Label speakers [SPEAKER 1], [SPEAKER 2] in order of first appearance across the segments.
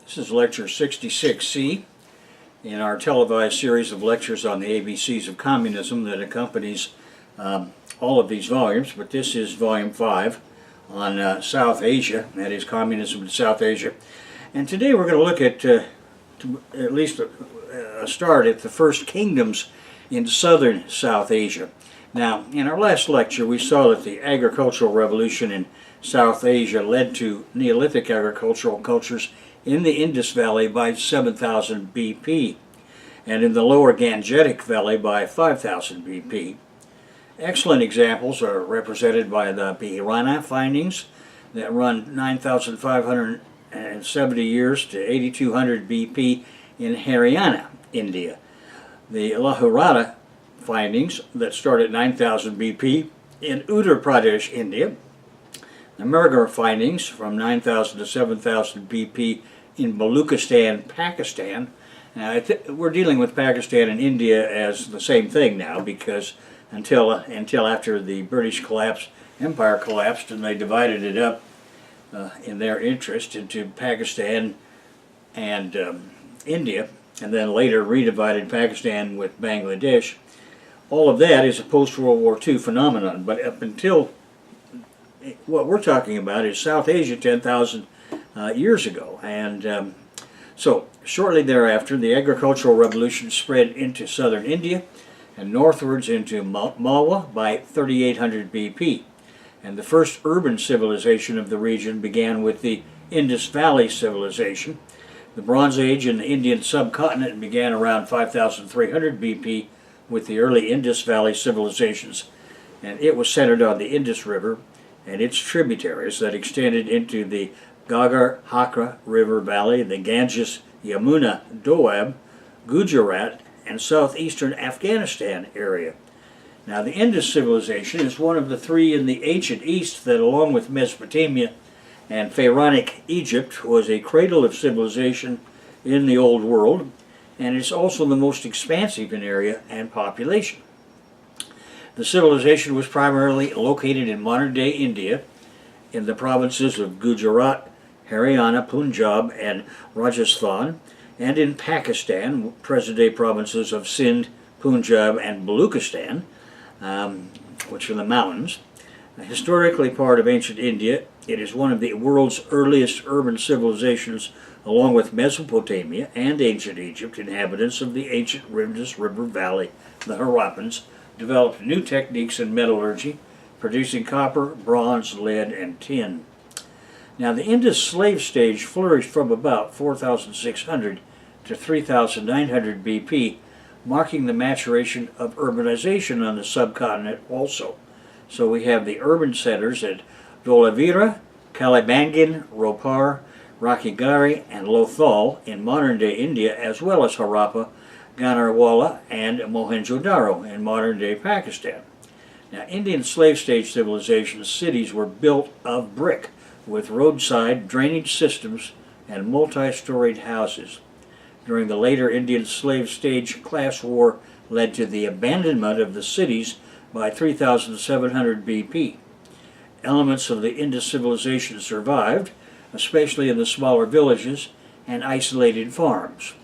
[SPEAKER 1] This is lecture 66C in our televised series of lectures on the ABCs of communism that accompanies all of these volumes, but this is volume 5 on South Asia, that is communism in South Asia. And today we're going to look at least a start at the first kingdoms in southern South Asia. Now, in our last lecture we saw that the agricultural revolution in South Asia led to Neolithic agricultural cultures in the Indus Valley by 7000 BP and in the lower Gangetic Valley by 5000 BP. Excellent examples are represented by the Bihirana findings that run 9,570 years to 8,200 BP in Haryana, India. The Lahorada findings that start at 9,000 BP in Uttar Pradesh, India. The Mehrgarh findings from 9,000 to 7,000 BP in Baluchistan, Pakistan. Now, we're dealing with Pakistan and India as the same thing now, because until after the British Empire collapsed and they divided it up in their interest into Pakistan and India, and then later redivided Pakistan with Bangladesh. All of that is a post-World War II phenomenon, but up until what we're talking about is South Asia 10,000 years ago. And so shortly thereafter, the agricultural revolution spread into southern India and northwards into Malwa by 3800 BP. And the first urban civilization of the region began with the Indus Valley civilization. The Bronze Age in the Indian subcontinent began around 5300 BP with the early Indus Valley civilizations, and it was centered on the Indus River and its tributaries that extended into the Ghaggar-Hakra River Valley, the Ganges, Yamuna, Doab, Gujarat, and southeastern Afghanistan area. Now, the Indus civilization is one of the three in the ancient East that, along with Mesopotamia and Pharaonic Egypt, was a cradle of civilization in the Old World, and is also the most expansive in area and population. The civilization was primarily located in modern-day India, in the provinces of Gujarat, Haryana, Punjab, and Rajasthan, and in Pakistan, present-day provinces of Sindh, Punjab, and Baluchistan, which are the mountains. Historically part of ancient India, it is one of the world's earliest urban civilizations, along with Mesopotamia and ancient Egypt. Inhabitants of the ancient Indus River Valley, the Harappans, developed new techniques in metallurgy, producing copper, bronze, lead, and tin. Now, the Indus slave stage flourished from about 4,600 to 3,900 BP, marking the maturation of urbanization on the subcontinent also. So we have the urban centers at Dholavira, Kalibangan, Ropar, Rakhigarhi, and Lothal in modern-day India, as well as Harappa, Ganarwala, and Mohenjo-daro in modern-day Pakistan. Now, Indian slave stage civilization cities were built of brick with roadside drainage systems and multi-storied houses. During the later Indian slave stage, class war led to the abandonment of the cities by 3,700 BP. Elements of the Indus civilization survived, especially in the smaller villages and isolated farms.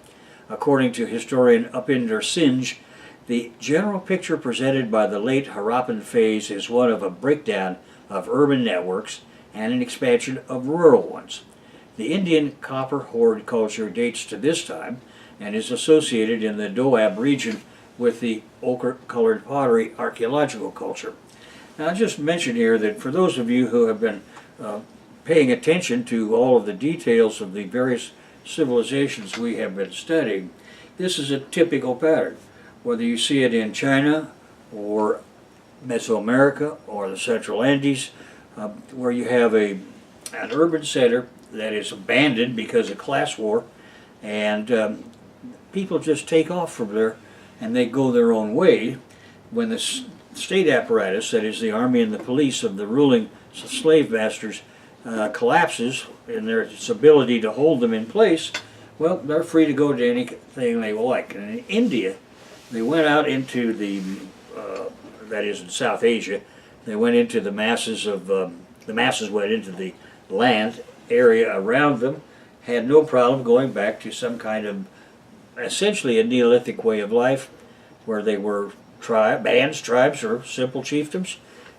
[SPEAKER 1] According to historian Upinder Singh, the general picture presented by the late Harappan phase is one of a breakdown of urban networks and an expansion of rural ones. The Indian copper hoard culture dates to this time and is associated in the Doab region with the ochre-colored pottery archaeological culture. Now, I just mention here that for those of you who have been paying attention to all of the details of the various civilizations we have been studying, this is a typical pattern. Whether you see it in China or Mesoamerica or the Central Andes, where you have an urban center that is abandoned because of class war, and people just take off from there and they go their own way. When the state apparatus, that is the army and the police of the ruling slave masters, collapses in its ability to hold them in place, well, they're free to go to anything they like. And in India, they went out into the, that is in South Asia, they went into the masses went into the land area around them, had no problem going back to some kind of essentially a Neolithic way of life where they were bands, tribes, or simple chiefdoms,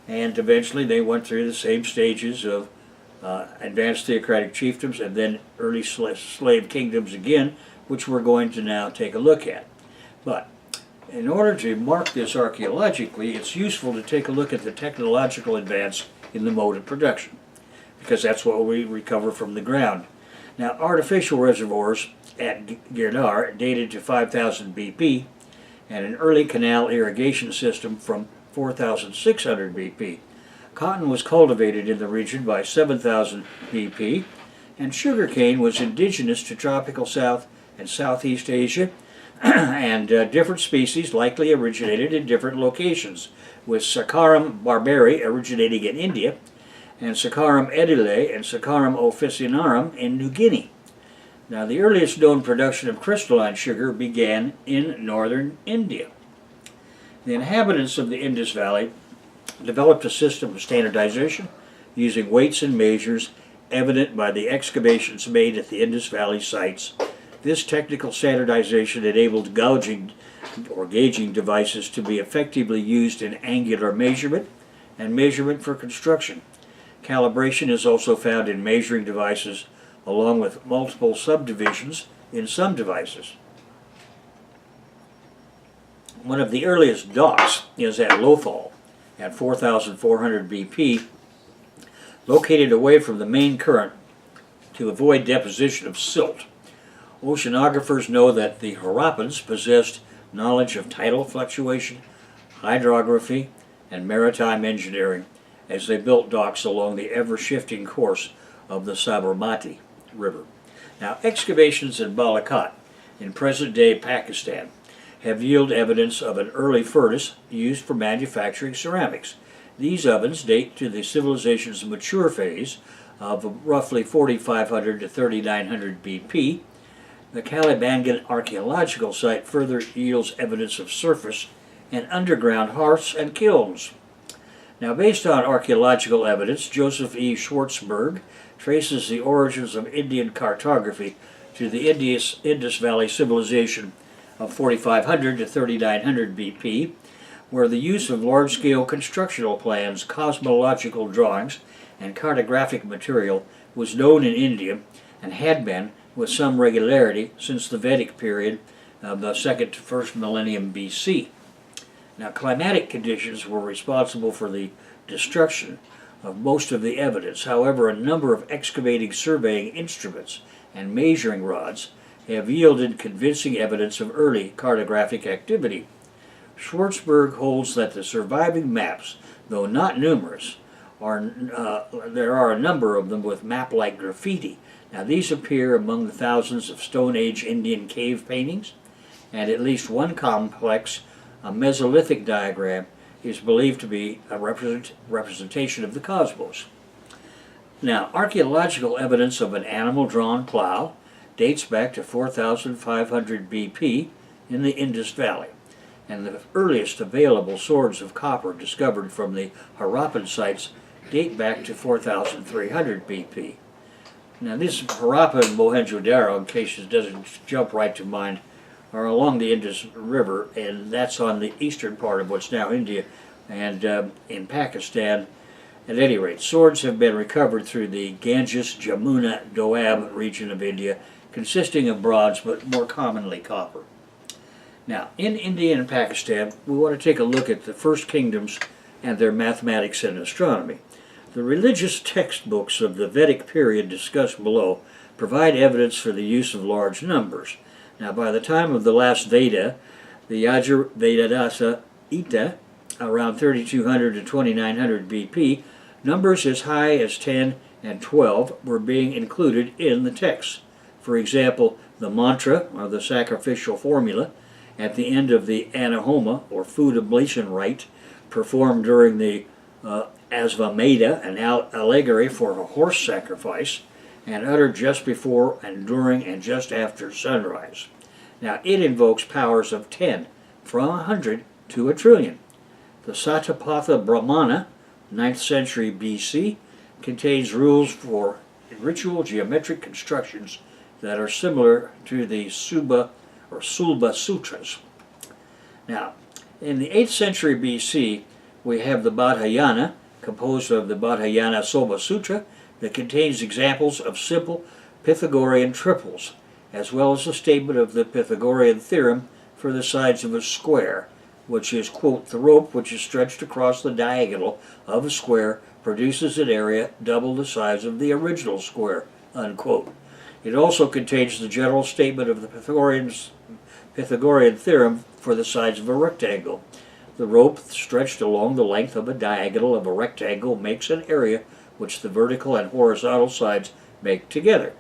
[SPEAKER 1] and eventually they went through the same stages of advanced theocratic chiefdoms and then early slave kingdoms again, which we're going to now take a look at. But in order to mark this archaeologically, it's useful to take a look at the technological advance in the mode of production, because that's what we recover from the ground. Now, artificial reservoirs at Girnar dated to 5000 BP, and an early canal irrigation system from 4600 BP. Cotton was cultivated in the region by 7000 BP, and sugarcane was indigenous to tropical South and Southeast Asia, and different species likely originated in different locations, with Saccharum barberi originating in India, and Saccharum edile and Saccharum officinarum in New Guinea. Now, the earliest known production of crystalline sugar began in northern India. The inhabitants of the Indus Valley developed a system of standardization using weights and measures evident by the excavations made at the Indus Valley sites. This technical standardization enabled gauging or gauging devices to be effectively used in angular measurement and measurement for construction. Calibration is also found in measuring devices along with multiple subdivisions in some devices. One of the earliest docks is at Lothal at 4400 BP, located away from the main current to avoid deposition of silt. Oceanographers know that the Harappans possessed knowledge of tidal fluctuation, hydrography, and maritime engineering as they built docks along the ever-shifting course of the Sabarmati River. Now, excavations in Balakat, in present-day Pakistan, have yielded evidence of an early furnace used for manufacturing ceramics. These ovens date to the civilization's mature phase of roughly 4500 to 3900 BP. The Kalibangan archaeological site further yields evidence of surface and underground hearths and kilns. Now, based on archaeological evidence, Joseph E. Schwartzberg traces the origins of Indian cartography to the Indus Valley civilization of 4500 to 3900 BP, where the use of large-scale constructional plans, cosmological drawings, and cartographic material was known in India and had been with some regularity since the Vedic period of the 2nd to 1st millennium BC. Now, climatic conditions were responsible for the destruction of most of the evidence. However, a number of excavating surveying instruments and measuring rods have yielded convincing evidence of early cartographic activity. Schwartzberg holds that the surviving maps, though not numerous, there are a number of them with map-like graffiti. Now, these appear among the thousands of Stone Age Indian cave paintings, and at least one complex, a Mesolithic diagram, is believed to be a representation of the cosmos. Now, archaeological evidence of an animal-drawn plow dates back to 4500 BP in the Indus Valley, and the earliest available swords of copper discovered from the Harappan sites date back to 4300 BP. Now, this Harappa and Mohenjo-Daro, in case it doesn't jump right to mind, are along the Indus River, and that's on the eastern part of what's now India and in Pakistan. At any rate, swords have been recovered through the Ganges, Jamuna, Doab region of India, consisting of bronze but more commonly copper. Now, in India and Pakistan, we want to take a look at the first kingdoms and their mathematics and astronomy. The religious textbooks of the Vedic period discussed below provide evidence for the use of large numbers. Now, by the time of the last Veda, the Vedadasa Ita, around 3200 to 2900 BP, numbers as high as 10 and 12 were being included in the text. For example, the mantra, or the sacrificial formula, at the end of the anahoma, or food oblation rite, performed during the Asvameda, an allegory for a horse sacrifice, and uttered just before and during and just after sunrise. Now, it invokes powers of 10, from 100 to 1 trillion. The Satapatha Brahmana, 9th century BC, contains rules for ritual geometric constructions that are similar to the Subha or Sulba Sutras. Now, in the 8th century BC, we have the Baudhayana, composed of the Baudhayana Soba Sutra, that contains examples of simple Pythagorean triples, as well as a statement of the Pythagorean theorem for the sides of a square, which is, quote, the rope which is stretched across the diagonal of a square produces an area double the size of the original square, unquote. It also contains the general statement of the Pythagorean theorem for the sides of a rectangle. The rope stretched along the length of a diagonal of a rectangle makes an area which the vertical and horizontal sides make together.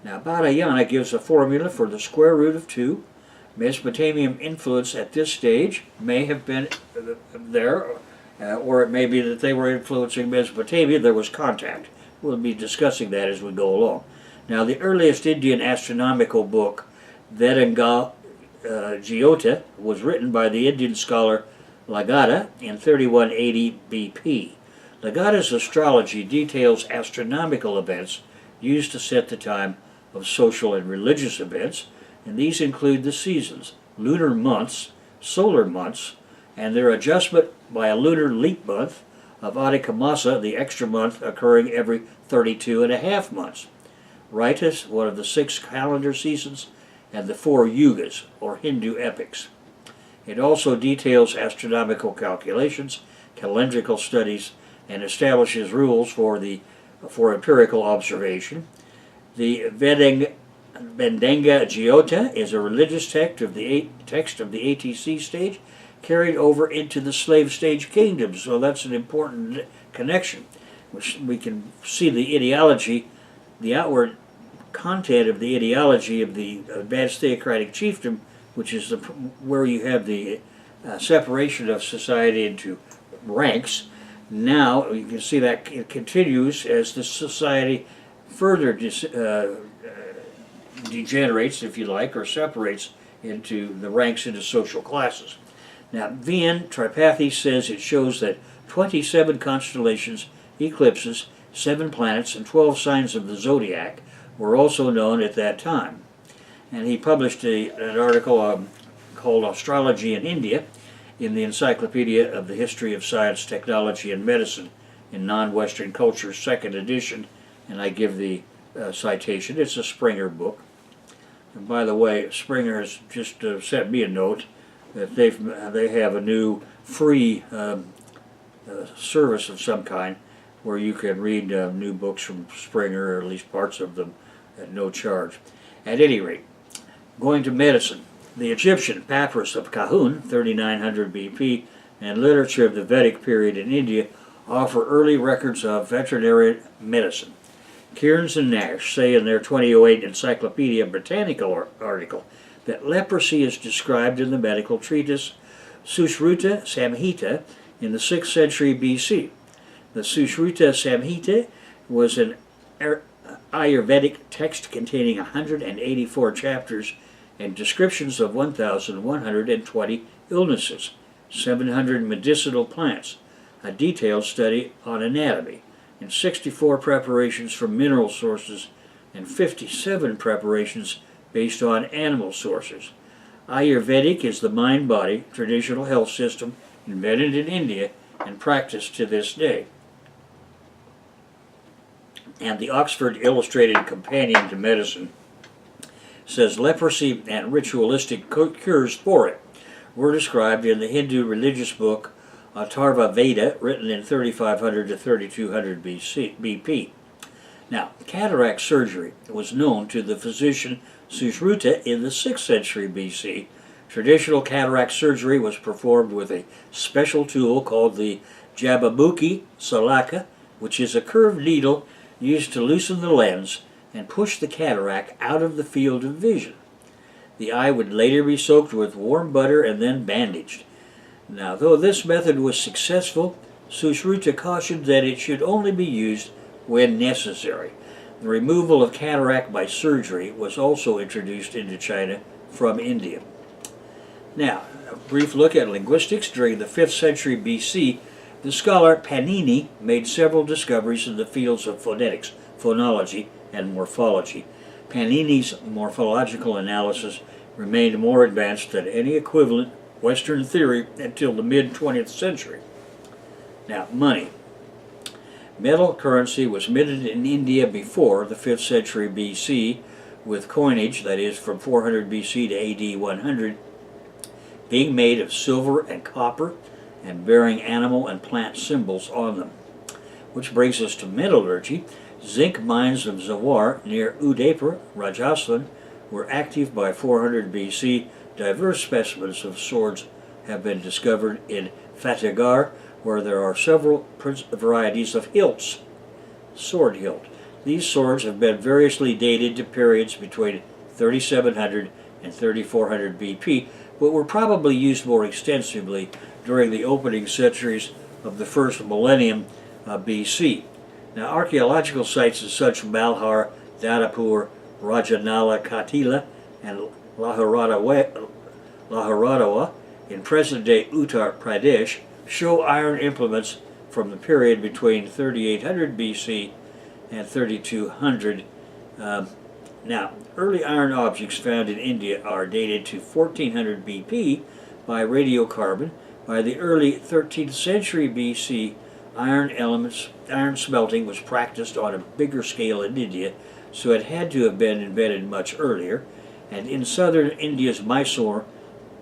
[SPEAKER 1] Now, Baudhayana gives a formula for the square root of 2. Mesopotamian influence at this stage may have been there, or it may be that they were influencing Mesopotamia. There was contact. We'll be discussing that as we go along. Now, the earliest Indian astronomical book, Vedanga Jyota, was written by the Indian scholar Laggada in 3180 BP. Laggada's astrology details astronomical events used to set the time of social and religious events, and these include the seasons, lunar months, solar months, and their adjustment by a lunar leap month of Adhika Masa, the extra month occurring every 32.5 months. Ritus, one of the 6 calendar seasons, and the 4 yugas, or Hindu epics. It also details astronomical calculations, calendrical studies, and establishes rules for empirical observation. The Vedanga Jyota is a religious text of the ATC stage carried over into the slave stage kingdoms, so that's an important connection. We can see the ideology, the outward content of the ideology of the advanced theocratic chiefdom, which is where you have the separation of society into ranks. Now you can see that it continues as the society further degenerates, if you like, or separates into the ranks into social classes. Now, Vian Tripathi says it shows that 27 constellations, eclipses, 7 planets, and 12 signs of the zodiac were also known at that time. And he published an article called Astrology in India in the Encyclopedia of the History of Science, Technology, and Medicine in Non-Western Culture, 2nd edition, and I give the citation. It's a Springer book. And by the way, Springer has just sent me a note that they have a new free service of some kind where you can read new books from Springer, or at least parts of them, at no charge. At any rate, going to medicine, the Egyptian papyrus of Kahun, 3900 BP, and literature of the Vedic period in India offer early records of veterinary medicine. Kearns and Nash say in their 2008 Encyclopedia Britannica article that leprosy is described in the medical treatise Sushruta Samhita in the 6th century BC. The Sushruta Samhita was an Ayurvedic text containing 184 chapters and descriptions of 1,120 illnesses, 700 medicinal plants, a detailed study on anatomy, and 64 preparations from mineral sources and 57 preparations based on animal sources. Ayurvedic is the mind-body traditional health system invented in India and practiced to this day. And the Oxford Illustrated Companion to Medicine says leprosy and ritualistic cures for it were described in the Hindu religious book Atharva Veda, written in 3500 to 3200 BP. Now, cataract surgery was known to the physician Sushruta in the 6th century BC. Traditional cataract surgery was performed with a special tool called the Jababuki Salaka, which is a curved needle used to loosen the lens and push the cataract out of the field of vision. The eye would later be soaked with warm butter and then bandaged. Now, though this method was successful, Sushruta cautioned that it should only be used when necessary. The removal of cataract by surgery was also introduced into China from India. Now, a brief look at linguistics. During the 5th century BC, the scholar Panini made several discoveries in the fields of phonetics, phonology, and morphology. Panini's morphological analysis remained more advanced than any equivalent Western theory until the mid-20th century. Now, money. Metal currency was minted in India before the 5th century BC, with coinage, that is, from 400 BC to AD 100, being made of silver and copper and bearing animal and plant symbols on them. Which brings us to metallurgy. Zinc mines of Zawar near Udaipur, Rajasthan, were active by 400 BC. Diverse specimens of swords have been discovered in Fatehgarh, where there are several varieties of hilts. Sword hilt. These swords have been variously dated to periods between 3700 and 3400 BP, but were probably used more extensively during the opening centuries of the first millennium BC. Now, archaeological sites such as Malhar, Dadapur, Rajanala Katila, and Laharadawa in present-day Uttar Pradesh show iron implements from the period between 3800 BC and 3200. Now, early iron objects found in India are dated to 1400 BP by radiocarbon. By the early 13th century BC, iron smelting was practiced on a bigger scale in India, so it had to have been invented much earlier. And in southern India's Mysore,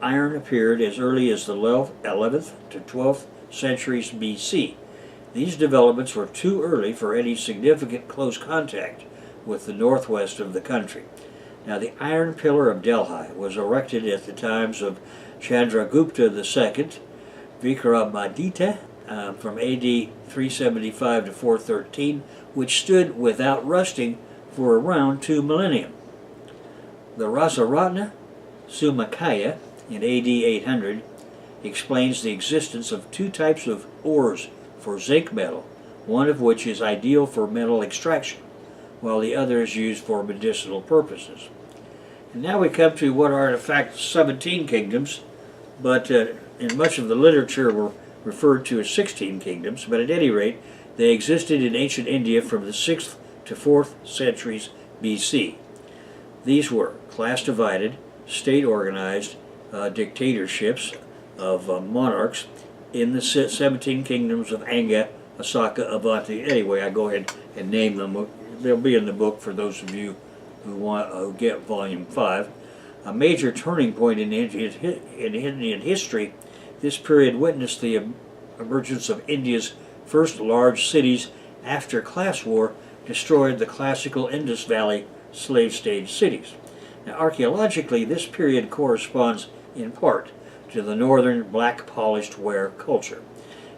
[SPEAKER 1] iron appeared as early as the 11th to 12th centuries BC. These developments were too early for any significant close contact with the northwest of the country. Now, the Iron Pillar of Delhi was erected at the times of Chandragupta II, Vikramaditya, from AD 375 to 413, which stood without rusting for around 2 millennia. The Rasaratna Sumakaya in AD 800 explains the existence of two types of ores for zinc metal, one of which is ideal for metal extraction, while the other is used for medicinal purposes. And now we come to what are in fact 17 kingdoms, but in much of the literature were referred to as 16 kingdoms, but at any rate, they existed in ancient India from the 6th to 4th centuries BC. These were class-divided, state-organized dictatorships of monarchs in the 17 kingdoms of Anga, Asaka, Avanti. Anyway, I go ahead and name them. They'll be in the book for those of you who get Volume 5. A major turning point in Indian history, this period witnessed the emergence of India's first large cities after class war destroyed the classical Indus Valley slave-stage cities. Now, archaeologically, this period corresponds in part to the northern black polished ware culture.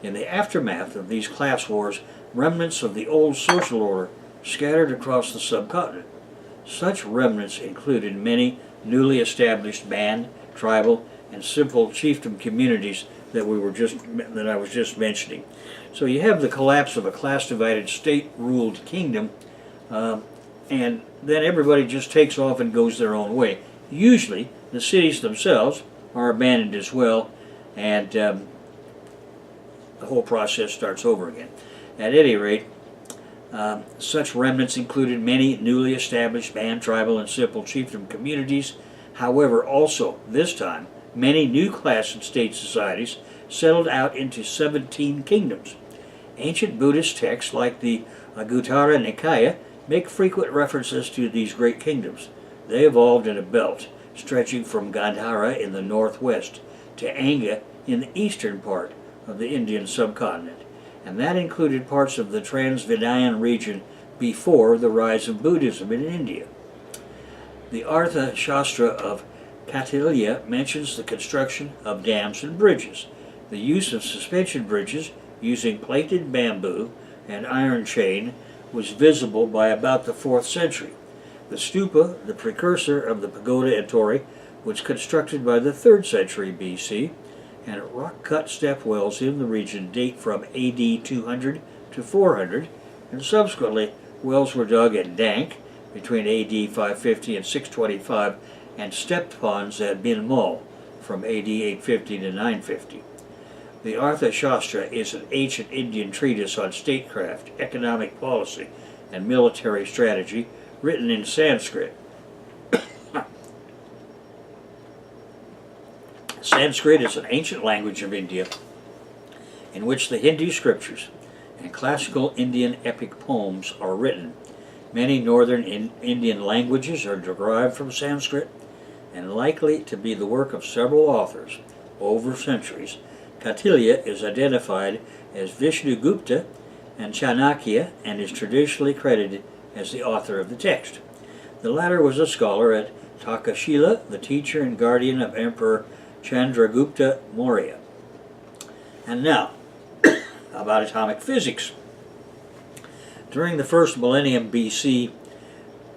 [SPEAKER 1] In the aftermath of these class wars, remnants of the old social order scattered across the subcontinent. Such remnants included many newly established band, tribal, and simple chiefdom communities that I was just mentioning. So you have the collapse of a class-divided state-ruled kingdom, and then everybody just takes off and goes their own way. Usually, the cities themselves are abandoned as well, and the whole process starts over again. At any rate, such remnants included many newly established band, tribal, and simple chiefdom communities. However, also, this time, many new class and state societies settled out into 17 kingdoms. Ancient Buddhist texts like the Anguttara Nikaya make frequent references to these great kingdoms. They evolved in a belt stretching from Gandhara in the northwest to Anga in the eastern part of the Indian subcontinent, and that included parts of the Trans-Vidayan region before the rise of Buddhism in India. The Artha Shastra of Kautilya mentions the construction of dams and bridges. The use of suspension bridges using plated bamboo and iron chain was visible by about the 4th century. The stupa, the precursor of the pagoda and torii, was constructed by the 3rd century BC, and rock-cut step wells in the region date from AD 200 to 400, and subsequently wells were dug at Dank between AD 550 and 625, and stepped ponds at Binmal from AD 850 to 950. The Artha Shastra is an ancient Indian treatise on statecraft, economic policy, and military strategy, written in Sanskrit. Sanskrit is an ancient language of India in which the Hindu scriptures and classical Indian epic poems are written. Many northern Indian languages are derived from Sanskrit and likely to be the work of several authors over centuries. Kautilya is identified as Vishnugupta and Chanakya and is traditionally credited as the author of the text. The latter was a scholar at Takshila, the teacher and guardian of Emperor Chandragupta Maurya. And now, about atomic physics. During the first millennium BC,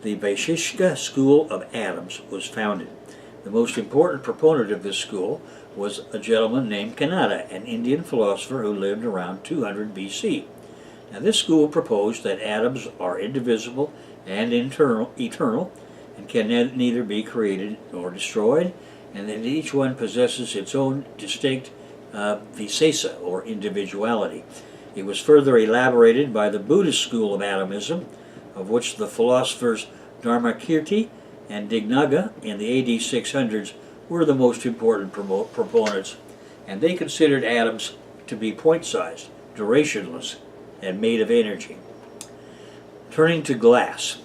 [SPEAKER 1] the Vaisheshika school of atoms was founded. The most important proponent of this school was a gentleman named Kanada, an Indian philosopher who lived around 200 BC. Now, this school proposed that atoms are indivisible and eternal and can neither be created nor destroyed, and that each one possesses its own distinct visesa, or individuality. It was further elaborated by the Buddhist school of atomism, of which the philosophers Dharmakirti and Dignaga in the AD 600s were the most important proponents, and they considered atoms to be point-sized, durationless, and made of energy. Turning to glass.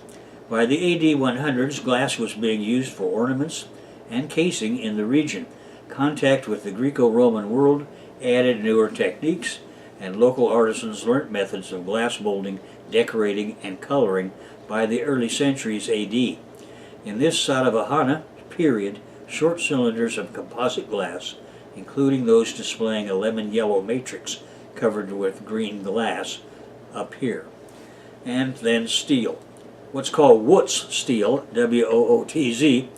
[SPEAKER 1] By the AD 100s, glass was being used for ornaments and casing in the region. Contact with the Greco-Roman world added newer techniques, and local artisans learnt methods of glass molding, decorating, and coloring by the early centuries AD. In this Satavahana period, short cylinders of composite glass, including those displaying a lemon-yellow matrix covered with green glass, appear. And then steel. What's called Wootz steel, W-O-O-T-Z,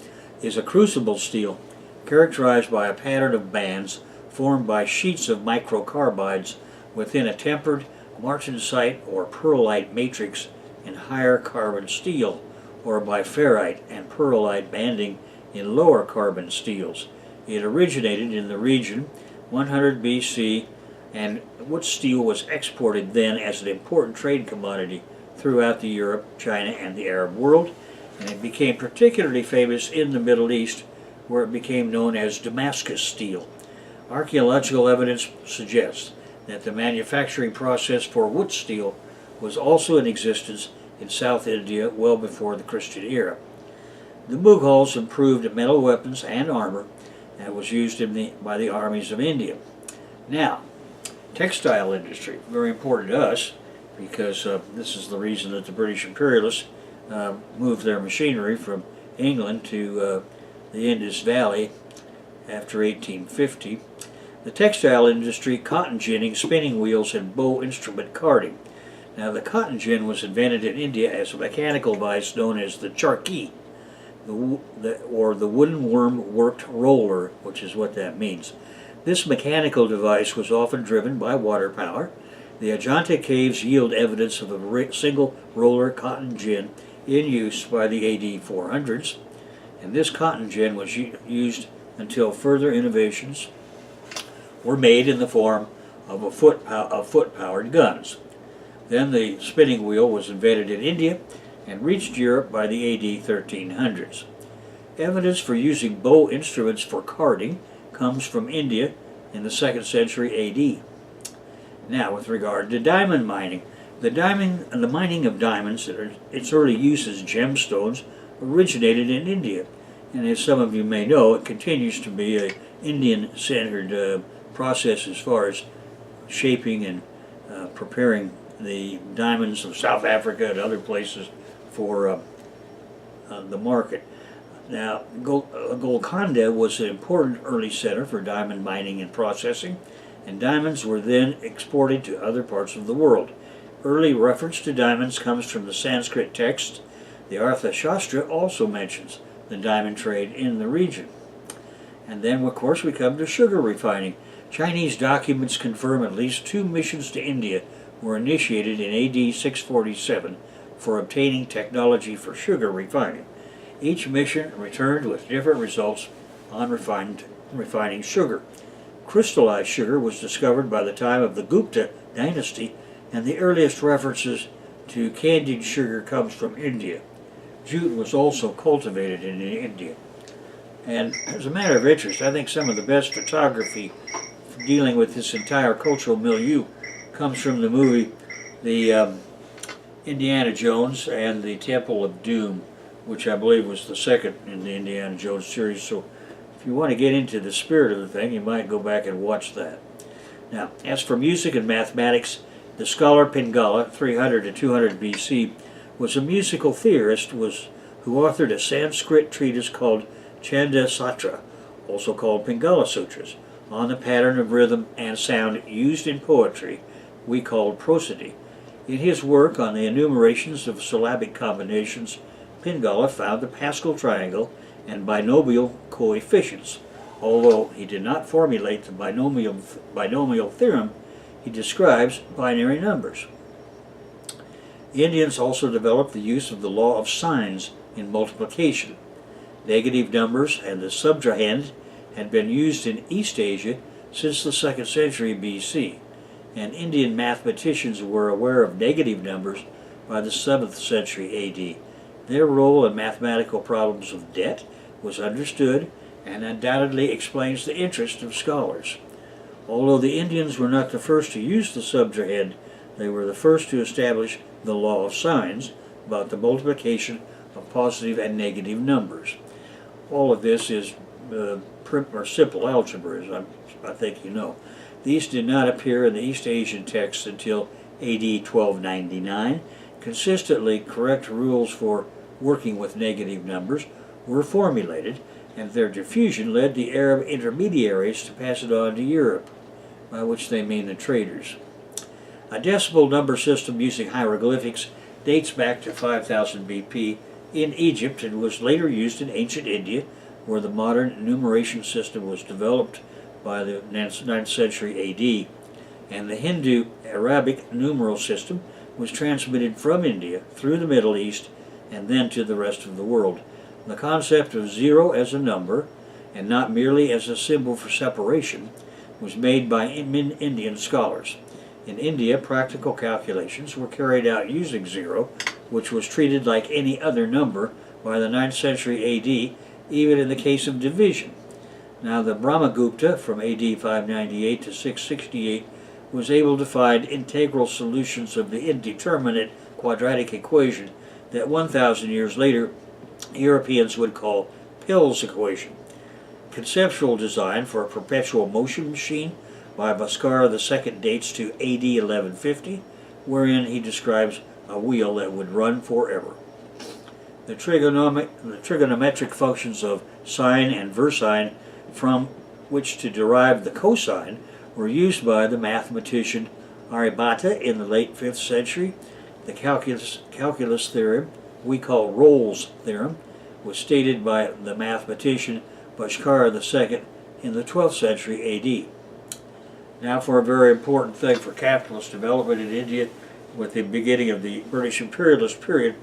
[SPEAKER 1] is a crucible steel characterized by a pattern of bands formed by sheets of microcarbides within a tempered martensite or pearlite matrix in higher carbon steel, or by ferrite and pearlite banding in lower carbon steels. It originated in the region 100 BC, and Wootz steel was exported then as an important trade commodity throughout the Europe, China, and the Arab world, and it became particularly famous in the Middle East, where it became known as Damascus steel. Archaeological evidence suggests that the manufacturing process for Wootz steel was also in existence in South India well before the Christian era. The Mughals improved metal weapons and armor that was used by the armies of India. Now, textile industry, very important to us, because this is the reason that the British imperialists moved their machinery from England to the Indus Valley after 1850. The textile industry, cotton ginning, spinning wheels, and bow instrument carding. Now, the cotton gin was invented in India as a mechanical device known as the charkhi, or the wooden worm-worked roller, which is what that means. This mechanical device was often driven by water power. The Ajanta caves yield evidence of a single roller cotton gin in use by the AD 400s, and this cotton gin was used until further innovations were made in the form of foot-powered guns. Then the spinning wheel was invented in India and reached Europe by the AD 1300s. Evidence for using bow instruments for carding comes from India in the 2nd century AD. Now, with regard to diamond mining, the mining of diamonds, its early use as gemstones, originated in India, and as some of you may know, it continues to be an Indian-centered process as far as shaping and preparing the diamonds of South Africa and other places for the market. Now, Golconda was an important early center for diamond mining and processing, and diamonds were then exported to other parts of the world. Early reference to diamonds comes from the Sanskrit text. The Arthashastra also mentions the diamond trade in the region. And then, of course, we come to sugar refining. Chinese documents confirm at least 2 missions to India were initiated in AD 647 for obtaining technology for sugar refining. Each mission returned with different results on refining sugar. Crystallized sugar was discovered by the time of the Gupta dynasty, and the earliest references to candied sugar comes from India. Jute was also cultivated in India. And as a matter of interest, I think some of the best photography dealing with this entire cultural milieu comes from the movie The Indiana Jones and the Temple of Doom, which I believe was the second in the Indiana Jones series. So if you want to get into the spirit of the thing, you might go back and watch that. Now, as for music and mathematics, the scholar Pingala, 300 to 200 BC, was a musical theorist who authored a Sanskrit treatise called Chanda Satra, also called Pingala Sutras, on the pattern of rhythm and sound used in poetry we called prosody. In his work on the enumerations of syllabic combinations, Pingala found the Pascal triangle and binomial coefficients. Although he did not formulate the binomial theorem, he describes binary numbers. Indians also developed the use of the law of signs in multiplication. Negative numbers and the subtrahend had been used in East Asia since the 2nd century BC, and Indian mathematicians were aware of negative numbers by the 7th century AD. Their role in mathematical problems of debt was understood and undoubtedly explains the interest of scholars. Although the Indians were not the first to use the subtrahend, they were the first to establish the law of signs about the multiplication of positive and negative numbers. All of this is simple algebra, as I think you know. These did not appear in the East Asian texts until AD 1299. Consistently correct rules for working with negative numbers were formulated, and their diffusion led the Arab intermediaries to pass it on to Europe, by which they mean the traders. A decimal number system using hieroglyphics dates back to 5000 BP in Egypt and was later used in ancient India, where the modern numeration system was developed by the 9th century AD, and the Hindu-Arabic numeral system was transmitted from India through the Middle East and then to the rest of the world. The concept of zero as a number, and not merely as a symbol for separation, was made by Indian scholars. In India, practical calculations were carried out using zero, which was treated like any other number by the 9th century AD, even in the case of division. Now, the Brahmagupta from AD 598 to 668 was able to find integral solutions of the indeterminate quadratic equation that 1,000 years later Europeans would call Pill's equation. Conceptual design for a perpetual motion machine by Bhaskara II dates to AD 1150, wherein he describes a wheel that would run forever. The trigonometric functions of sine and versine, from which to derive the cosine, were used by the mathematician Aryabhata in the late 5th century. The calculus theorem, we call Rolle's theorem, was stated by the mathematician Bhaskara II in the 12th century AD. Now for a very important thing for capitalist development in India with the beginning of the British imperialist period,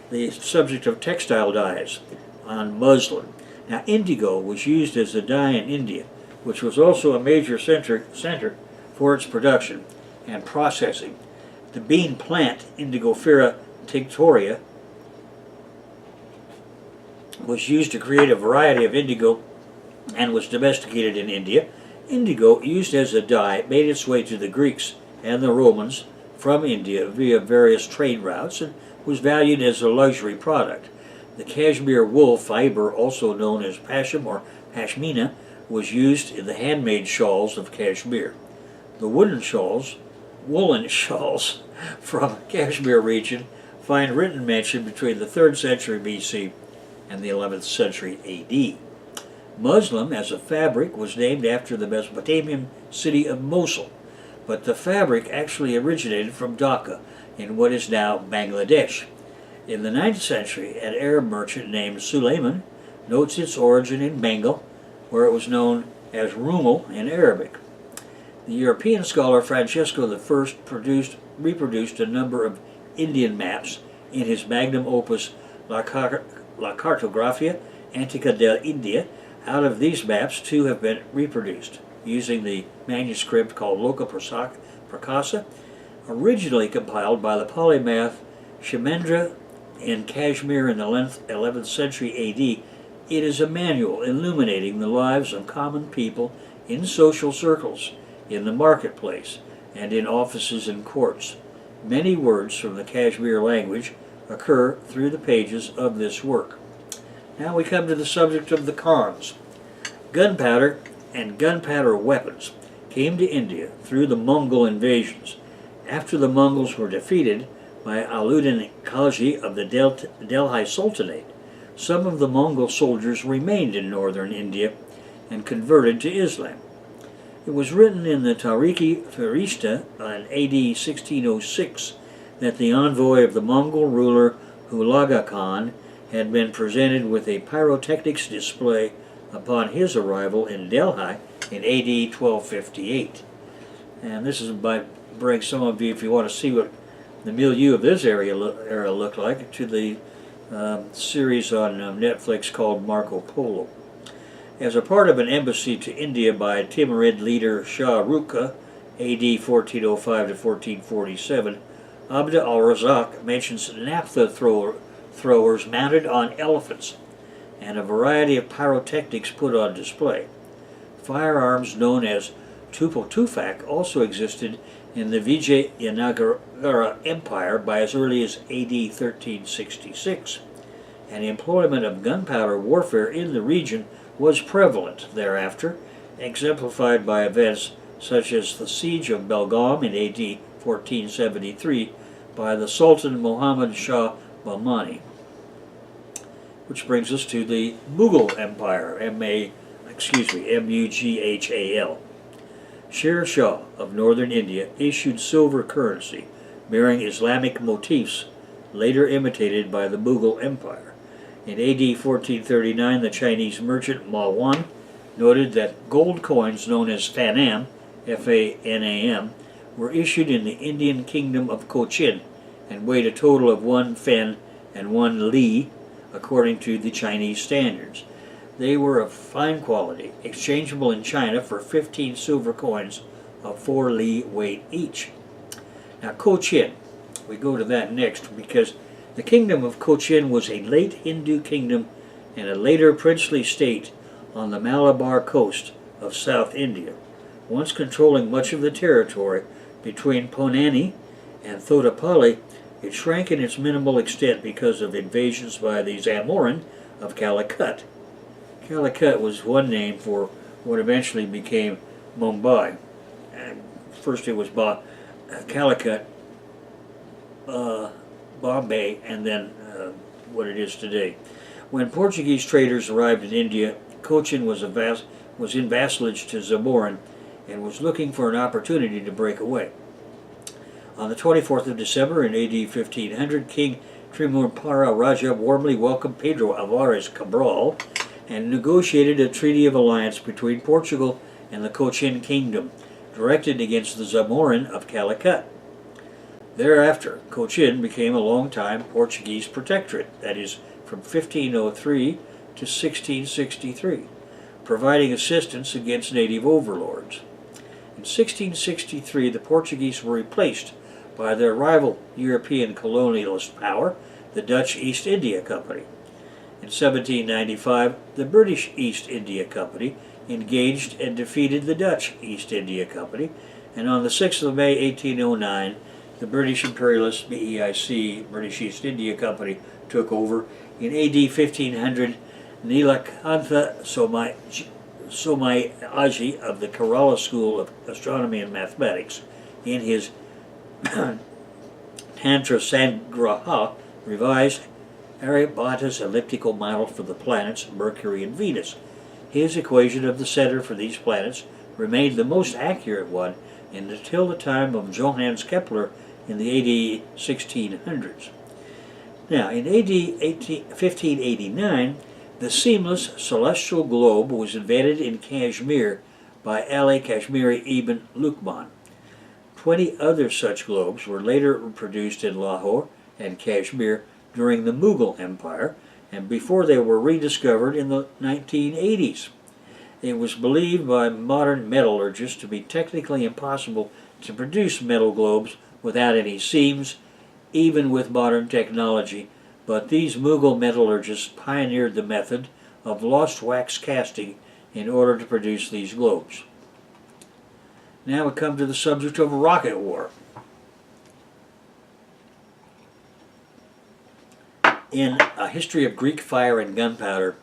[SPEAKER 1] the subject of textile dyes on muslin. Now indigo was used as a dye in India, which was also a major center for its production and processing. The bean plant, Indigofera tinctoria, was used to create a variety of indigo and was domesticated in India. Indigo, used as a dye, made its way to the Greeks and the Romans from India via various trade routes and was valued as a luxury product. The cashmere wool fiber, also known as pasham or pashmina, was used in the handmade shawls of Kashmir. The woolen shawls from Kashmir region find written mention between the 3rd century BC and the 11th century AD. Muslin as a fabric was named after the Mesopotamian city of Mosul, but the fabric actually originated from Dhaka in what is now Bangladesh. In the 9th century, an Arab merchant named Suleiman notes its origin in Bengal, where it was known as Rumel in Arabic. The European scholar Francesco I reproduced a number of Indian maps in his magnum opus La Cartografia Antica dell'India. Out of these maps, 2 have been reproduced using the manuscript called Loka Prakasa, originally compiled by the polymath Shemendra in Kashmir in the 11th century AD. It is a manual illuminating the lives of common people in social circles, in the marketplace, and in offices and courts. Many words from the Kashmir language occur through the pages of this work. Now we come to the subject of the cons. Gunpowder and gunpowder weapons came to India through the Mongol invasions. After the Mongols were defeated by Alauddin Khalji of the Delhi Sultanate, some of the Mongol soldiers remained in northern India and converted to Islam. It was written in the Tarikh-i Firishta in AD 1606 that the envoy of the Mongol ruler Hulagu Khan had been presented with a pyrotechnics display upon his arrival in Delhi in AD 1258. And this is by bring some of you, if you want to see what the milieu of this era looked like, to the series on Netflix called Marco Polo. As a part of an embassy to India by Timurid leader Shah Rukh, AD 1405 to 1447, Abd al-Razak mentions naphtha throwers mounted on elephants and a variety of pyrotechnics put on display. Firearms known as Tupal-Tufak also existed in the Vijayanagara Empire by as early as AD 1366, and employment of gunpowder warfare in the region was prevalent thereafter, exemplified by events such as the siege of Belgaum in AD 1473 by the Sultan Muhammad Shah Bahmani. Which brings us to the Mughal Empire, M-U-G-H-A-L. Sher Shah of northern India issued silver currency bearing Islamic motifs, later imitated by the Mughal Empire. In AD 1439, the Chinese merchant Ma Wan noted that gold coins known as Fanam, F-A-N-A-M, were issued in the Indian kingdom of Cochin and weighed a total of 1 fen and 1 li, according to the Chinese standards. They were of fine quality, exchangeable in China for 15 silver coins of 4 li weight each. Now Cochin, we go to that next because the kingdom of Cochin was a late Hindu kingdom and a later princely state on the Malabar coast of South India, once controlling much of the territory between Ponani and Thotapalli. It shrank in its minimal extent because of invasions by the Zamorin of Calicut. Calicut was one name for what eventually became Mumbai. And first it was Calicut, Bombay, and then what it is today. When Portuguese traders arrived in India, Cochin was in vassalage to Zamorin and was looking for an opportunity to break away. On the 24th of December in AD 1500, King Trimurpara Raja warmly welcomed Pedro Alvarez Cabral and negotiated a treaty of alliance between Portugal and the Cochin Kingdom, directed against the Zamorin of Calicut. Thereafter, Cochin became a long-time Portuguese protectorate, that is, from 1503 to 1663, providing assistance against native overlords. In 1663, the Portuguese were replaced by their rival European colonialist power, the Dutch East India Company. In 1795, the British East India Company engaged and defeated the Dutch East India Company, and on the 6th of May 1809, the British imperialist BEIC, British East India Company, took over. In AD 1500, Nilakantha Somayaji of the Kerala School of Astronomy and Mathematics, in his Tantra Sangraha, revised Aryabhata's elliptical model for the planets Mercury and Venus. His equation of the center for these planets remained the most accurate one until the time of Johannes Kepler in the AD 1600s. Now, in AD 1589, the seamless celestial globe was invented in Kashmir by Ali Kashmiri Ibn Luqman. 20 other such globes were later produced in Lahore and Kashmir during the Mughal Empire, and before they were rediscovered in the 1980s. It was believed by modern metallurgists to be technically impossible to produce metal globes without any seams, even with modern technology, but these Mughal metallurgists pioneered the method of lost wax casting in order to produce these globes. Now we come to the subject of rocket war. In A History of Greek Fire and Gunpowder,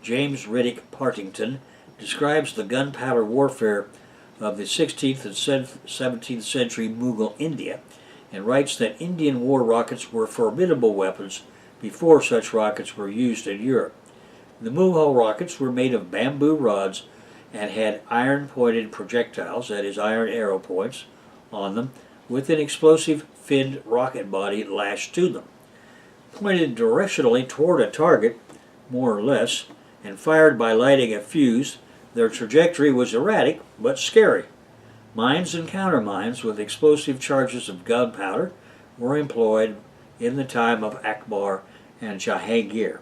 [SPEAKER 1] James Riddick Partington describes the gunpowder warfare of the 16th and 17th century Mughal India, and writes that Indian war rockets were formidable weapons before such rockets were used in Europe. The Mughal rockets were made of bamboo rods and had iron-pointed projectiles, that is, iron arrow points, on them, with an explosive finned rocket body lashed to them. Pointed directionally toward a target, more or less, and fired by lighting a fuse, their trajectory was erratic but scary. Mines and countermines with explosive charges of gunpowder were employed in the time of Akbar and Jahangir.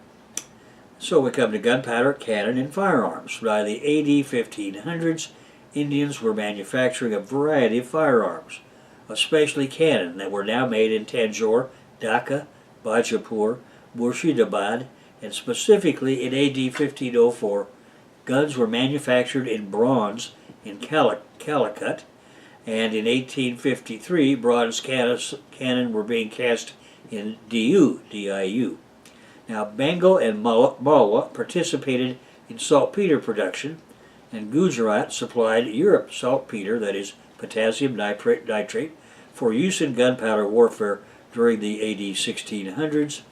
[SPEAKER 1] So we come to gunpowder, cannon, and firearms. By the AD 1500s, Indians were manufacturing a variety of firearms, especially cannon, that were now made in Tanjore, Dhaka, Bajapur, Murshidabad, and specifically in AD 1504, guns were manufactured in bronze in Calicut, and in 1853 bronze cannon were being cast in Diu. Now Bengal and Malwa participated in saltpeter production, and Gujarat supplied Europe saltpeter, that is potassium nitrate, for use in gunpowder warfare during the AD 1600s.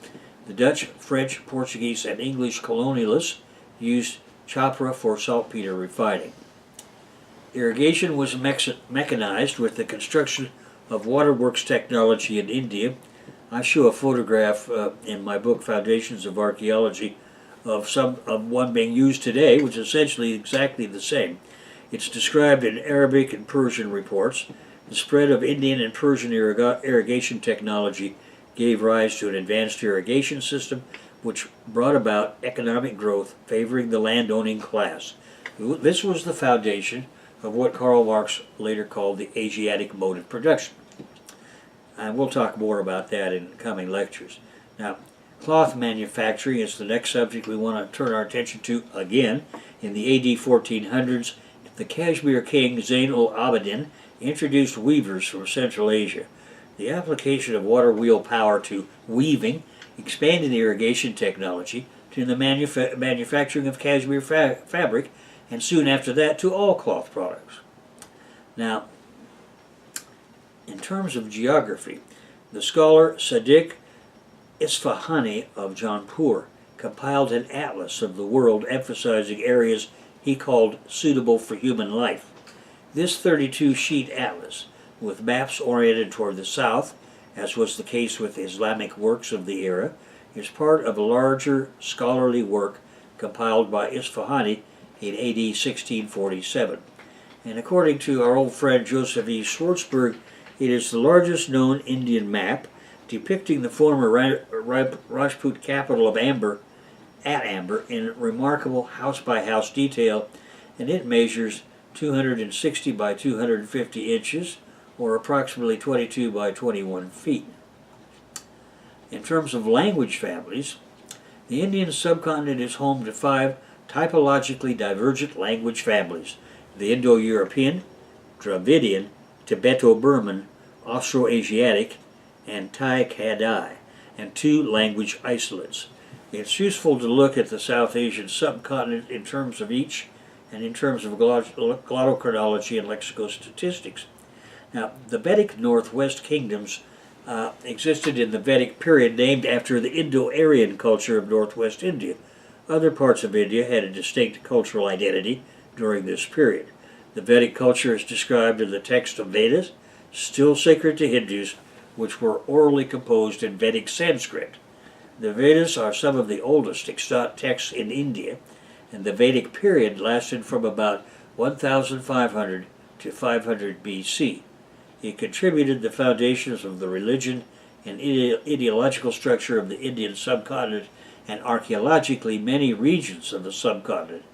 [SPEAKER 1] The Dutch, French, Portuguese, and English colonialists used chopra for saltpeter refining. Irrigation was mechanized with the construction of waterworks technology in India. I show a photograph in my book Foundations of Archaeology of one being used today, which is essentially exactly the same. It's described in Arabic and Persian reports. The spread of Indian and Persian irrigation technology gave rise to an advanced irrigation system which brought about economic growth favoring the landowning class. This was the foundation of what Karl Marx later called the Asiatic mode of production. And we'll talk more about that in coming lectures. Now, cloth manufacturing is the next subject we want to turn our attention to again. In the AD 1400s, the Kashmir king Zain-ul-Abidin introduced weavers from Central Asia. The application of water wheel power to weaving expanded irrigation technology to the manufacturing of cashmere fabric, and soon after that to all cloth products. Now, in terms of geography, the scholar Sadiq Isfahani of Jaunpur compiled an atlas of the world emphasizing areas he called suitable for human life. This 32-sheet atlas, with maps oriented toward the south, as was the case with Islamic works of the era, is part of a larger scholarly work compiled by Isfahani in AD 1647. And according to our old friend Joseph E. Schwartzberg, it is the largest known Indian map depicting the former Rajput capital of Amber in remarkable house-by-house detail, and it measures 260 by 250 inches, or approximately 22 by 21 feet. In terms of language families, the Indian subcontinent is home to 5 typologically divergent language families: the Indo-European, Dravidian, Tibeto-Burman, Austroasiatic, and Tai-Kadai, and 2 language isolates. It's useful to look at the South Asian subcontinent in terms of each, and in terms of glottochronology and lexicostatistics. Now, the Vedic Northwest kingdoms existed in the Vedic period, named after the Indo-Aryan culture of Northwest India. Other parts of India had a distinct cultural identity during this period. The Vedic culture is described in the text of Vedas, still sacred to Hindus, which were orally composed in Vedic Sanskrit. The Vedas are some of the oldest extant texts in India, and the Vedic period lasted from about 1500 to 500 BC. It contributed the foundations of the religion and ideological structure of the Indian subcontinent, and archaeologically many regions of the subcontinent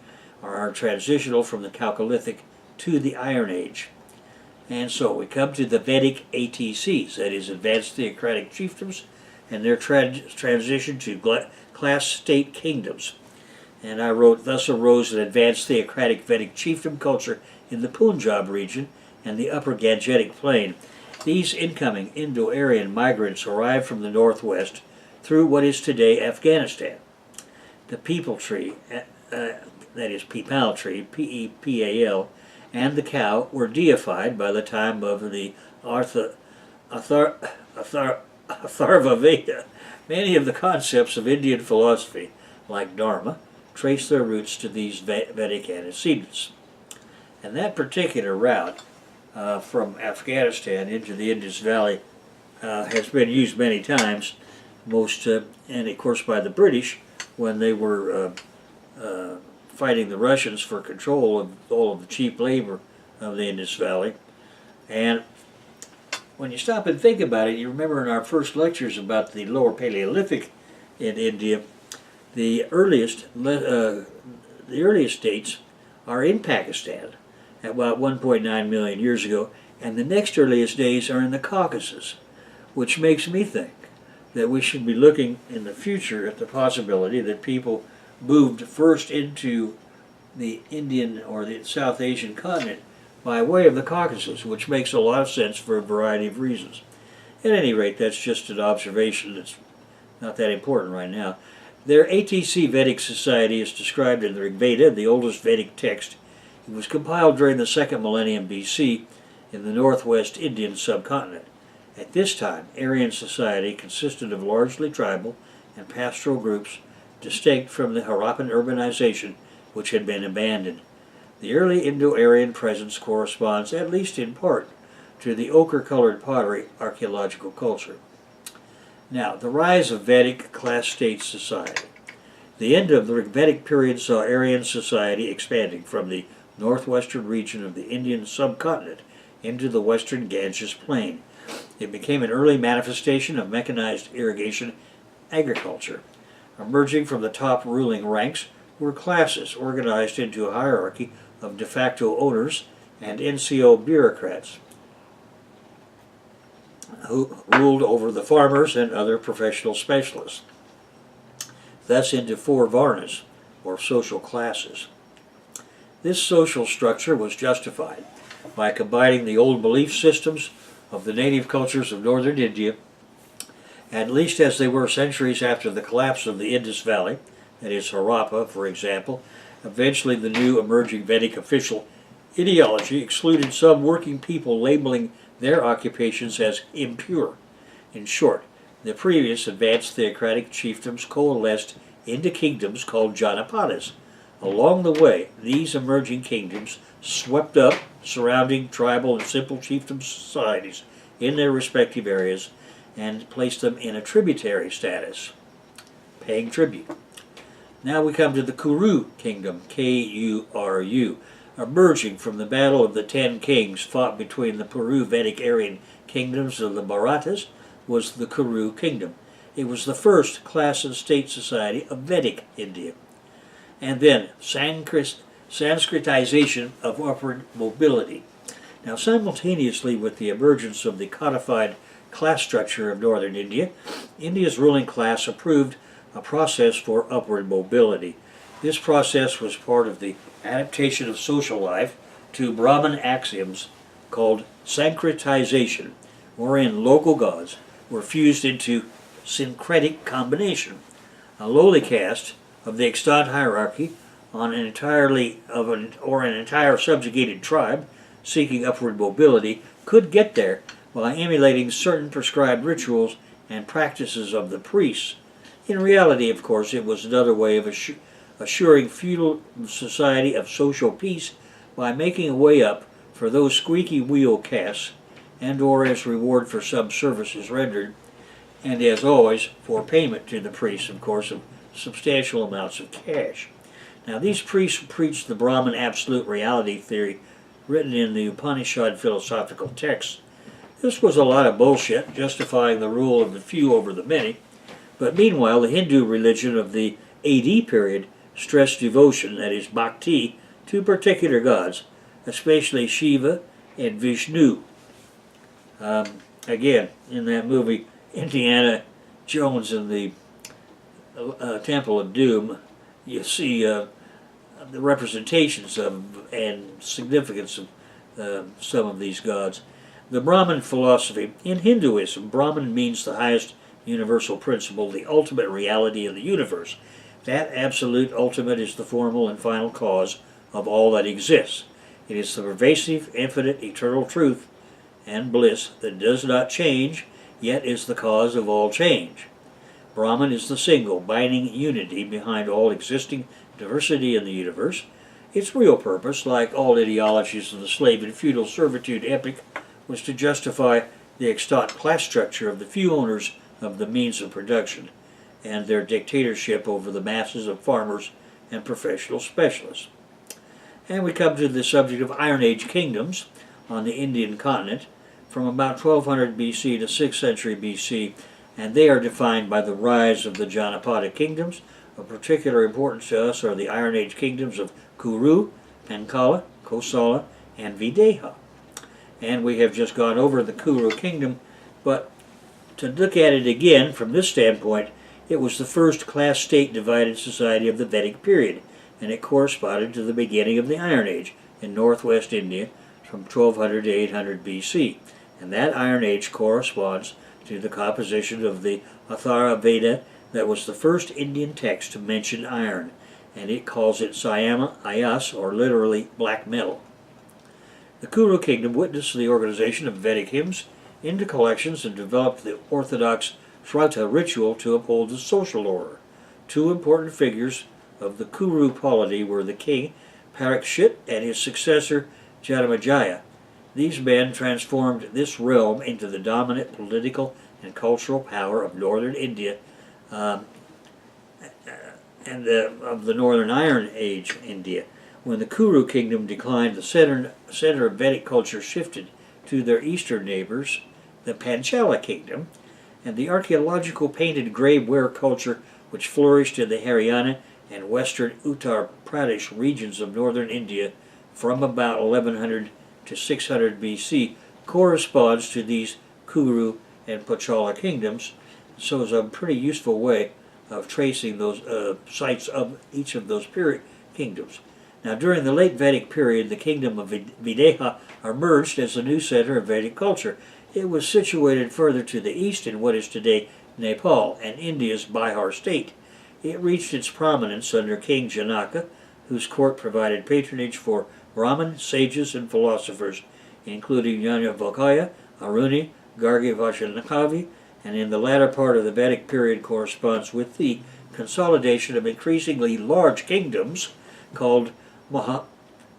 [SPEAKER 1] are transitional from the Chalcolithic to the Iron Age. And so we come to the Vedic ATCs, that is, advanced theocratic chiefdoms, and their transition to class state kingdoms. And I wrote, thus arose an advanced theocratic Vedic chiefdom culture in the Punjab region and the upper Gangetic plain. These incoming Indo-Aryan migrants arrived from the northwest through what is today Afghanistan. The peepal tree, that is Peepal tree, P-E-P-A-L, and the cow were deified by the time of the Atharva Veda. Many of the concepts of Indian philosophy, like Dharma, trace their roots to these Vedic antecedents. And that particular route from Afghanistan into the Indus Valley has been used many times, and of course by the British when they were fighting the Russians for control of all of the cheap labor of the Indus Valley. And when you stop and think about it, you remember in our first lectures about the Lower Paleolithic in India, the earliest dates are in Pakistan at about 1.9 million years ago, and the next earliest days are in the Caucasus, which makes me think that we should be looking in the future at the possibility that people moved first into the Indian or the South Asian continent by way of the Caucasus, which makes a lot of sense for a variety of reasons. At any rate, that's just an observation that's not that important right now. Their ATC Vedic society is described in the Rig Veda, the oldest Vedic text. It was compiled during the 2nd millennium BC in the northwest Indian subcontinent. At this time, Aryan society consisted of largely tribal and pastoral groups, distinct from the Harappan urbanization which had been abandoned. The early Indo-Aryan presence corresponds, at least in part, to the ochre-colored pottery archaeological culture. Now, the rise of Vedic class-state society. The end of the Vedic period saw Aryan society expanding from the northwestern region of the Indian subcontinent into the western Ganges plain. It became an early manifestation of mechanized irrigation agriculture. Emerging from the top ruling ranks were classes organized into a hierarchy of de facto owners and NCO bureaucrats who ruled over the farmers and other professional specialists, thus into 4 varnas, or social classes. This social structure was justified by combining the old belief systems of the native cultures of northern India, at least as they were centuries after the collapse of the Indus Valley, that is Harappa, for example. Eventually the new emerging Vedic official ideology excluded some working people, labeling their occupations as impure. In short, the previous advanced theocratic chiefdoms coalesced into kingdoms called Janapadas. Along the way, these emerging kingdoms swept up surrounding tribal and simple chiefdom societies in their respective areas and placed them in a tributary status, paying tribute. Now we come to the Kuru kingdom, K-U-R-U, emerging from the battle of the 10 kings fought between the Puru Vedic Aryan kingdoms of the Bharatas was the Kuru kingdom. It was the first class and state society of Vedic India. And then Sanskritization of upward mobility. Now, simultaneously with the emergence of the codified class structure of northern India, India's ruling class approved a process for upward mobility. This process was part of the adaptation of social life to Brahmin axioms called syncretization, wherein local gods were fused into syncretic combination. A lowly caste of the extant hierarchy on an entire subjugated tribe seeking upward mobility could get there by emulating certain prescribed rituals and practices of the priests. In reality, of course, it was another way of assuring feudal society of social peace by making a way up for those squeaky wheel castes, and or as reward for some services rendered, and as always for payment to the priests, of course, of substantial amounts of cash. Now, these priests preached the Brahman absolute reality theory written in the Upanishad philosophical texts. This was a lot of bullshit, justifying the rule of the few over the many, but meanwhile the Hindu religion of the AD period stressed devotion, that is bhakti, to particular gods, especially Shiva and Vishnu. Again, in that movie, Indiana Jones and the Temple of Doom, you see the representations of and significance of some of these gods. The Brahman philosophy. In Hinduism, Brahman means the highest universal principle, the ultimate reality of the universe. That absolute ultimate is the formal and final cause of all that exists. It is the pervasive, infinite, eternal truth and bliss that does not change, yet is the cause of all change. Brahman is the single, binding unity behind all existing diversity in the universe. Its real purpose, like all ideologies of the slave and feudal servitude epic, was to justify the extant class structure of the few owners of the means of production and their dictatorship over the masses of farmers and professional specialists. And we come to the subject of Iron Age kingdoms on the Indian continent from about 1200 BC to 6th century BC, and they are defined by the rise of the Janapada kingdoms. Of particular importance to us are the Iron Age kingdoms of Kuru, Panchala, Kosala, and Videha. And we have just gone over the Kuru kingdom, but to look at it again from this standpoint, it was the first class-state divided society of the Vedic period, and it corresponded to the beginning of the Iron Age in northwest India from 1200 to 800 BC. And that Iron Age corresponds to the composition of the Athara Veda that was the first Indian text to mention iron, and it calls it Sayama Ayas, or literally black metal. The Kuru kingdom witnessed the organization of Vedic hymns into collections and developed the orthodox Shraddha ritual to uphold the social order. Two important figures of the Kuru polity were the king Parikshit and his successor Janamejaya. These men transformed this realm into the dominant political and cultural power of northern India and of the northern Iron Age India. When the Kuru kingdom declined, the center of Vedic culture shifted to their eastern neighbors, the Panchala kingdom, and the archaeological painted grave ware culture which flourished in the Haryana and western Uttar Pradesh regions of northern India from about 1100 to 600 BC corresponds to these Kuru and Panchala kingdoms, so it's a pretty useful way of tracing those sites of each of those kingdoms. Now, during the late Vedic period, the kingdom of Videha emerged as a new center of Vedic culture. It was situated further to the east in what is today Nepal and India's Bihar state. It reached its prominence under King Janaka, whose court provided patronage for Brahmin, sages, and philosophers, including Yajnavalkya, Aruni, Gargi Vajjanakavi, and in the latter part of the Vedic period corresponds with the consolidation of increasingly large kingdoms called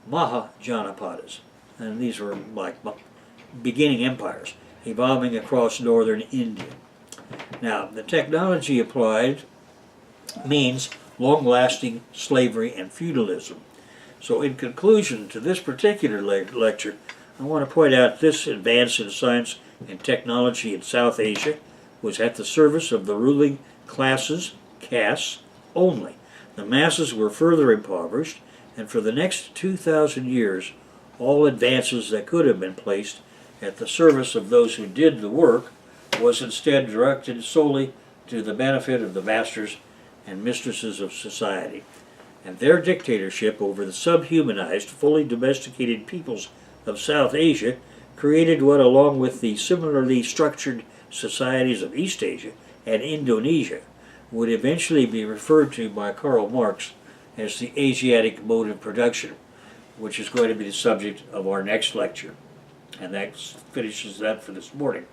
[SPEAKER 1] Mahajanapadas. And these were like beginning empires, evolving across northern India. Now, the technology applied means long-lasting slavery and feudalism. So in conclusion to this particular lecture, I want to point out this advance in science and technology in South Asia was at the service of the ruling classes, castes, only. The masses were further impoverished, and for the next 2,000 years, all advances that could have been placed at the service of those who did the work was instead directed solely to the benefit of the masters and mistresses of society. And their dictatorship over the subhumanized, fully domesticated peoples of South Asia created what, along with the similarly structured societies of East Asia and Indonesia, would eventually be referred to by Karl Marx as the Asiatic mode of production, which is going to be the subject of our next lecture. And that finishes that for this morning.